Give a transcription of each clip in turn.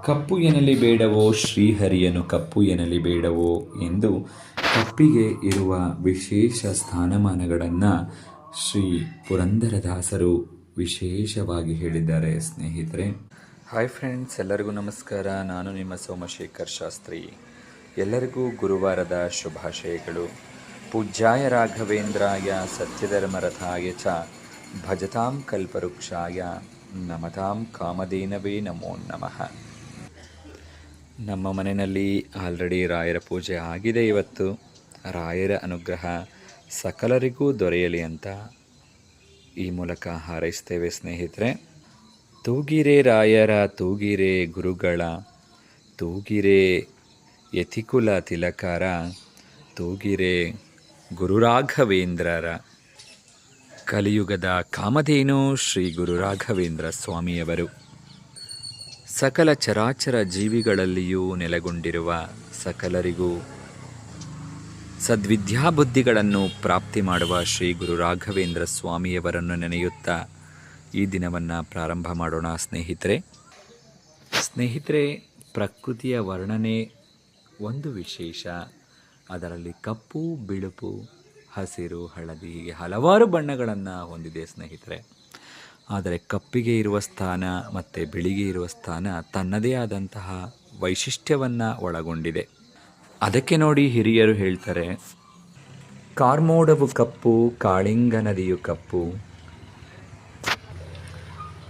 ಕಪ್ಪು ಎನ್ನಲಿ ಬೇಡವೋ ಶ್ರೀಹರಿಯನು ಕಪ್ಪು ಎನ್ನಲಿ ಬೇಡವೋ ಎಂದು ಕಪ್ಪಿಗೆ ಇರುವ ವಿಶೇಷ ಸ್ಥಾನಮಾನಗಳನ್ನು ಶ್ರೀ ಪುರಂದರದಾಸರು ವಿಶೇಷವಾಗಿ ಹೇಳಿದ್ದಾರೆ ಸ್ನೇಹಿತರೆ. ಹಾಯ್ ಫ್ರೆಂಡ್ಸ್, ಎಲ್ಲರಿಗೂ ನಮಸ್ಕಾರ. ನಾನು ನಿಮ್ಮ ಸೋಮಶೇಖರ್ ಶಾಸ್ತ್ರಿ. ಎಲ್ಲರಿಗೂ ಗುರುವಾರದ ಶುಭಾಶಯಗಳು. ಪೂಜ್ಯಾಯ ರಾಘವೇಂದ್ರಾಯ ಸತ್ಯಧರ್ಮರಥಾಯ ಚ ಭಜತಾಂ ಕಲ್ಪವೃಕ್ಷಾಯ ನಮತಾಂ ಕಾಮಧೇನವೇ ನಮೋ ನಮಃ. ನಮ್ಮ ಮನೆಯಲ್ಲಿ ಆಲ್ರೆಡಿ ರಾಯರ ಪೂಜೆ ಆಗಿದೆ. ಇವತ್ತು ರಾಯರ ಅನುಗ್ರಹ ಸಕಲರಿಗೂ ದೊರೆಯಲಿ ಅಂತ ಈ ಮೂಲಕ ಹಾರೈಸ್ತೇವೆ ಸ್ನೇಹಿತರೆ. ತೂಗಿರೆ ರಾಯರ, ತೂಗಿರೆ ಗುರುಗಳ, ತೂಗಿರೆ ಯತಿಕುಲ ತಿಲಕರ, ತೂಗಿರೆ ಗುರುರಾಘವೇಂದ್ರರ. ಕಲಿಯುಗದ ಕಾಮಧೇನು ಶ್ರೀ ಗುರುರಾಘವೇಂದ್ರ ಸ್ವಾಮಿಯವರು ಸಕಲ ಚರಾಚರ ಜೀವಿಗಳಲ್ಲಿಯೂ ನೆಲೆಗೊಂಡಿರುವ ಸಕಲರಿಗೂ ಸದ್ವಿದ್ಯಾಬುದ್ಧಿಗಳನ್ನು ಪ್ರಾಪ್ತಿ ಮಾಡುವ ಶ್ರೀ ಗುರು ರಾಘವೇಂದ್ರ ಸ್ವಾಮಿಯವರನ್ನು ನೆನೆಯುತ್ತಾ ಈ ದಿನವನ್ನು ಪ್ರಾರಂಭ ಮಾಡೋಣ ಸ್ನೇಹಿತರೆ. ಪ್ರಕೃತಿಯ ವರ್ಣನೆ ಒಂದು ವಿಶೇಷ. ಅದರಲ್ಲಿ ಕಪ್ಪು, ಬಿಳುಪು, ಹಸಿರು, ಹಳದಿ ಹೀಗೆ ಹಲವಾರು ಬಣ್ಣಗಳನ್ನು ಹೊಂದಿದೆ ಸ್ನೇಹಿತರೆ. ಆದರೆ ಕಪ್ಪಿಗೆ ಇರುವ ಸ್ಥಾನ ಮತ್ತು ಬಿಳಿಗೆ ಇರುವ ಸ್ಥಾನ ತನ್ನದೇ ಆದಂತಹ ವೈಶಿಷ್ಟ್ಯವನ್ನು ಒಳಗೊಂಡಿದೆ. ಅದಕ್ಕೆ ನೋಡಿ ಹಿರಿಯರು ಹೇಳ್ತಾರೆ, ಕಾರ್ಮೋಡವು ಕಪ್ಪು, ಕಾಳಿಂಗ ನದಿಯು ಕಪ್ಪು,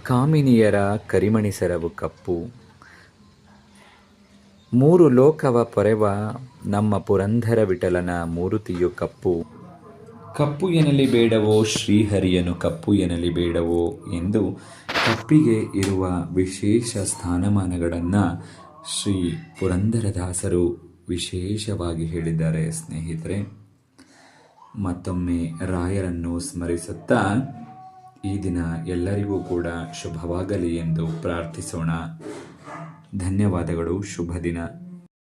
ಕಾಮಿನಿಯರ ಕರಿಮಣಿಸರವು ಕಪ್ಪು, ಮೂರು ಲೋಕವ ಪೊರೆವ ನಮ್ಮ ಪುರಂದರ ವಿಠಲನ ಮೂರುತಿಯು ಕಪ್ಪು. ಕಪ್ಪು ಎನ್ನಲಿ ಬೇಡವೋ ಶ್ರೀಹರಿಯನು ಕಪ್ಪು ಎನ್ನಲಿ ಬೇಡವೋ ಎಂದು ಕಪ್ಪಿಗೆ ಇರುವ ವಿಶೇಷ ಸ್ಥಾನಮಾನಗಳನ್ನು ಶ್ರೀ ಪುರಂದರದಾಸರು ವಿಶೇಷವಾಗಿ ಹೇಳಿದ್ದಾರೆ ಸ್ನೇಹಿತರೆ. ಮತ್ತೊಮ್ಮೆ ರಾಯರನ್ನು ಸ್ಮರಿಸುತ್ತಾ ಈ ದಿನ ಎಲ್ಲರಿಗೂ ಕೂಡ ಶುಭವಾಗಲಿ ಎಂದು ಪ್ರಾರ್ಥಿಸೋಣ. ಧನ್ಯವಾದಗಳು. ಶುಭ ದಿನ.